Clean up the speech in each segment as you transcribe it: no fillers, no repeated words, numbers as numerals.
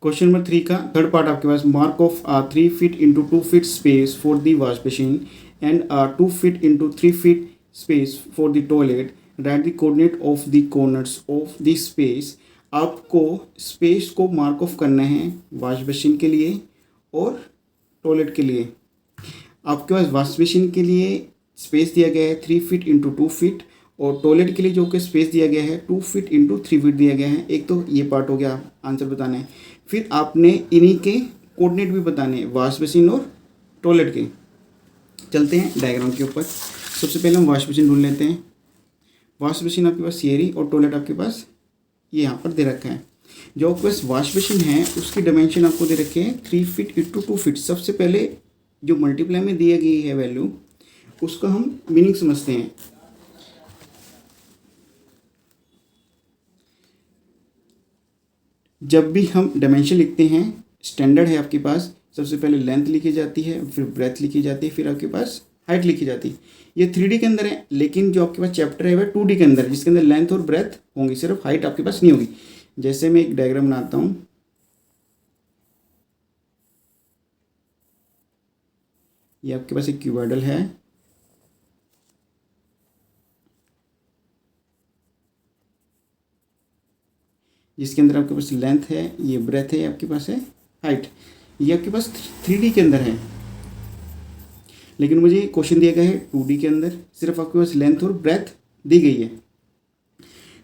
Question number 3 का third part आपके पास, mark off 3 feet into 2 feet space for the wash machine and 2 feet into 3 feet space for the toilet, write the coordinate of the corners of the space. आपको space को mark off करना है wash machine के लिए और toilet के लिए। आपके पास वॉश मशीन के लिए स्पेस दिया गया है 3 फीट इंटू 2 फीट, और टॉयलेट के लिए जो कि स्पेस दिया गया है 2 फीट इंटू 3 फीट दिया गया है। एक तो ये पार्ट हो गया, आंसर बताना है। फिर आपने इन्हीं के कोऑर्डिनेट भी बताने हैं, वॉश मशीन और टॉयलेट के। चलते हैं डायग्राम के ऊपर। सबसे पहले हम वॉश मशीन ढूंढ लेते हैं। वॉश मशीन आपके पास ये रही और टॉयलेट आपके पास ये यहाँ पर दे रखा है। जो आपके पास वॉश मशीन है उसकी डायमेंशन आपको दे रखे हैं 3 फीट इंटू 2 फीट। सबसे पहले जो मल्टीप्लाई में दिया गई है वैल्यू, उसका हम मीनिंग समझते हैं। जब भी हम डायमेंशन लिखते हैं, स्टैंडर्ड है आपके पास, सबसे पहले लेंथ लिखी जाती है, फिर ब्रेथ लिखी जाती है, फिर आपके पास हाइट लिखी जाती है। ये 3D के अंदर है, लेकिन जो आपके पास चैप्टर है वह 2D के अंदर है, जिसके अंदर लेंथ और ब्रेथ होंगी, सिर्फ हाइट आपके पास नहीं होगी। जैसे मैं एक डायग्राम बनाता हूँ। ये आपके पास एक क्यूबॉइडल है, जिसके अंदर आपके पास लेंथ है, ये ब्रेथ है, आपके पास है हाइट। ये आपके पास 3D के अंदर है, लेकिन मुझे क्वेश्चन दिया गया है 2D के अंदर, सिर्फ आपके पास लेंथ और ब्रेथ दी गई है।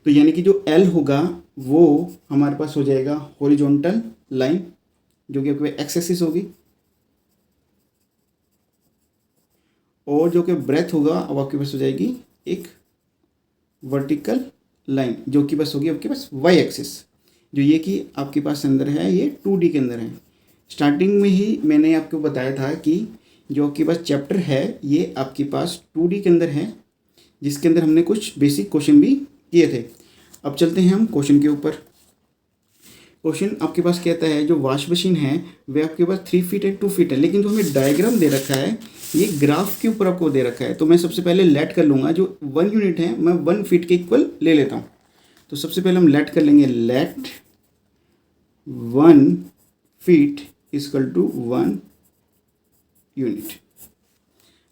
तो यानी कि जो L होगा वो हमारे पास हो जाएगा हॉरिजॉन्टल लाइन, जो कि आपके एक्स एक्सिस होगी, और जो कि ब्रेथ होगा अब आपके पास हो जाएगी एक वर्टिकल लाइन, जो कि बस होगी आपके पास वाई एक्सिस। जो ये कि आपके पास अंदर है ये 2D के अंदर है। स्टार्टिंग में ही मैंने आपको बताया था कि जो आपके पास चैप्टर है ये आपके पास 2D के अंदर है, जिसके अंदर हमने कुछ बेसिक क्वेश्चन भी किए थे। अब चलते हैं हम क्वेश्चन के ऊपर। क्वेश्चन आपके पास कहता है जो वॉश मशीन है वह आपके पास 3 फीट है 2 फीट है, लेकिन जो हमें डायग्राम दे रखा है ये ग्राफ के ऊपर आपको दे रखा है। तो मैं सबसे पहले लेट कर लूँगा, जो 1 यूनिट है मैं 1 फीट के इक्वल ले लेता हूँ। तो सबसे पहले हम लेट कर लेंगे, let 1 feet equal to 1 unit.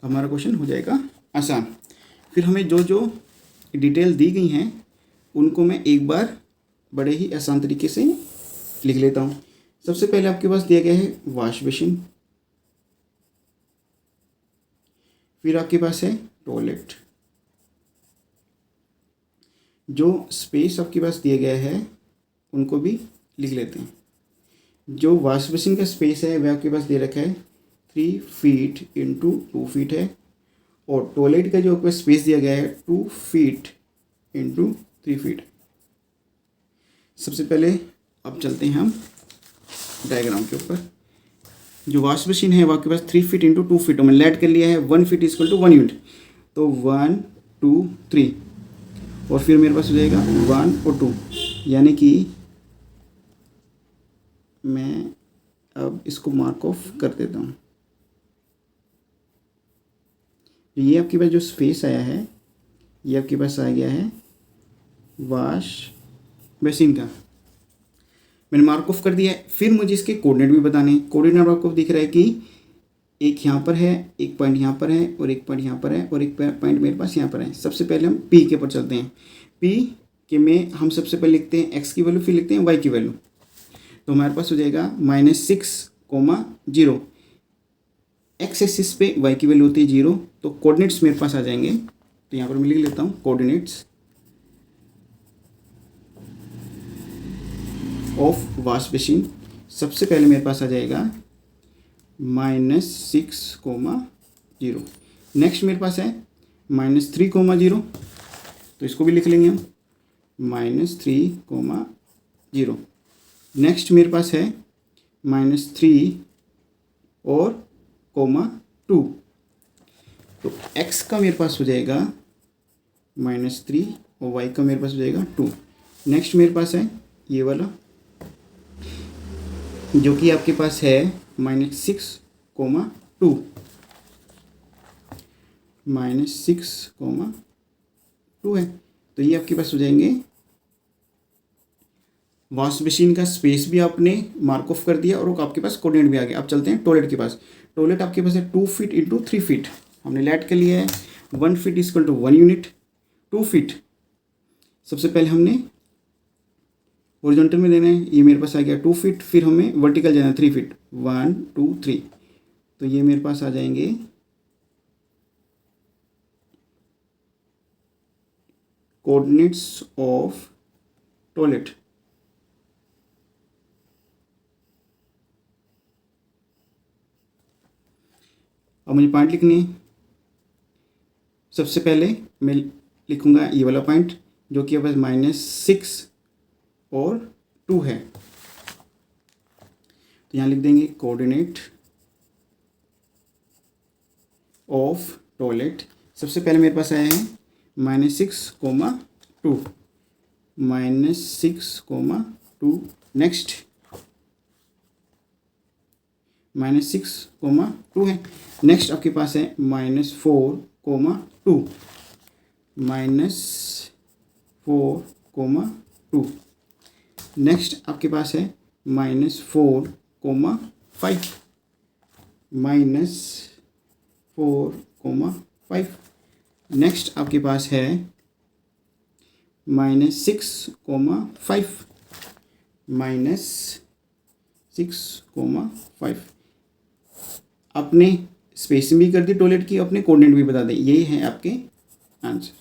हमारा क्वेश्चन हो जाएगा आसान। फिर हमें जो जो डिटेल दी गई हैं उनको मैं एक बार बड़े ही आसान तरीके से लिख लेता हूँ। सबसे पहले आपके पास दिया गया है वॉश मशीन, फिर आपके पास है टॉयलेट। जो स्पेस आपके पास दिया गया है उनको भी लिख लेते हैं। जो वॉश मशीन का स्पेस है वह आपके पास दे रखा है 3 फीट इंटू 2 फीट है, और टॉयलेट का जो आपके पास स्पेस दिया गया है 2 फीट इंटू 3 फीट। सबसे पहले अब चलते हैं हम डायग्राम के ऊपर। जो वॉश मशीन है वो आपके पास 3 फीट इंटू 2 फीट, मैंने लेट कर लिया है 1 फीट इक्वल टू 1 यूनिट। तो 1 2 3, और फिर मेरे पास हो जाएगा 1 और 2, यानी कि मैं अब इसको मार्क ऑफ कर देता हूँ। ये आपके पास जो स्पेस आया है ये आपके पास आ गया है वॉश मशीन का, मैंने मार्क ऑफ कर दिया है। फिर मुझे इसके कोऑर्डिनेट भी बताने हैं। कोऑर्डिनेट आपको दिख रहा है कि एक यहाँ पर है, एक पॉइंट यहाँ पर है, और एक पॉइंट यहाँ पर है, और एक पॉइंट मेरे पास यहाँ पर है। सबसे पहले हम P के ऊपर चलते हैं। P के में हम सबसे पहले लिखते हैं x की वैल्यू, फिर लिखते हैं y की वैल्यू। तो हमारे पास हो जाएगा -6, 0। एक्स एक्सिस पे y की वैल्यू होती है 0, तो कोऑर्डिनेट्स मेरे पास आ जाएंगे। तो यहाँ पर मैं लिख लेता हूँ कोऑर्डिनेट्स ऑफ वॉश मशीन। सबसे पहले मेरे पास आ जाएगा -6, 0। नेक्स्ट मेरे पास है -3, 0, तो इसको भी लिख लेंगे हम -3, 0। नेक्स्ट मेरे पास है -3 और 2, तो x का मेरे पास हो जाएगा -3 और y का मेरे पास हो जाएगा 2। नेक्स्ट मेरे पास है ये वाला, जो कि आपके पास है -6, 2, -6, 2 है। तो ये आपके पास हो जाएंगे वॉश बेसिन का स्पेस भी आपने मार्क ऑफ कर दिया और आपके पास कोऑर्डिनेट भी आ गया। अब चलते हैं टॉयलेट के पास। टॉयलेट आपके पास है 2 फीट इंटू 3 फीट, हमने लेट के लिए है 1 feet equal to 1 unit. 2 feet सबसे पहले हमने हॉरिजॉन्टल में देना है, ये मेरे पास आ गया 2 फीट, फिर हमें वर्टिकल जाना है 3 फीट, 1 2 3, तो ये मेरे पास आ जाएंगे कोऑर्डिनेट्स ऑफ टॉयलेट। अब मुझे पॉइंट लिखनी है। सबसे पहले मैं लिखूंगा ये वाला पॉइंट जो कि बस -6 और 2 है, तो यहाँ लिख देंगे कोऑर्डिनेट ऑफ टॉयलेट। सबसे पहले मेरे पास आया है -6, -2, -6, नेक्स्ट -6, 2 है। नेक्स्ट आपके पास है -4, -2, -4, -2। नेक्स्ट आपके पास है -4, -5, -4, -5। नेक्स्ट आपके पास है -6, -5, -6, -5। अपने स्पेसिंग भी कर दी टॉयलेट की, अपने कोऑर्डिनेट भी बता दें, यही है आपके आंसर।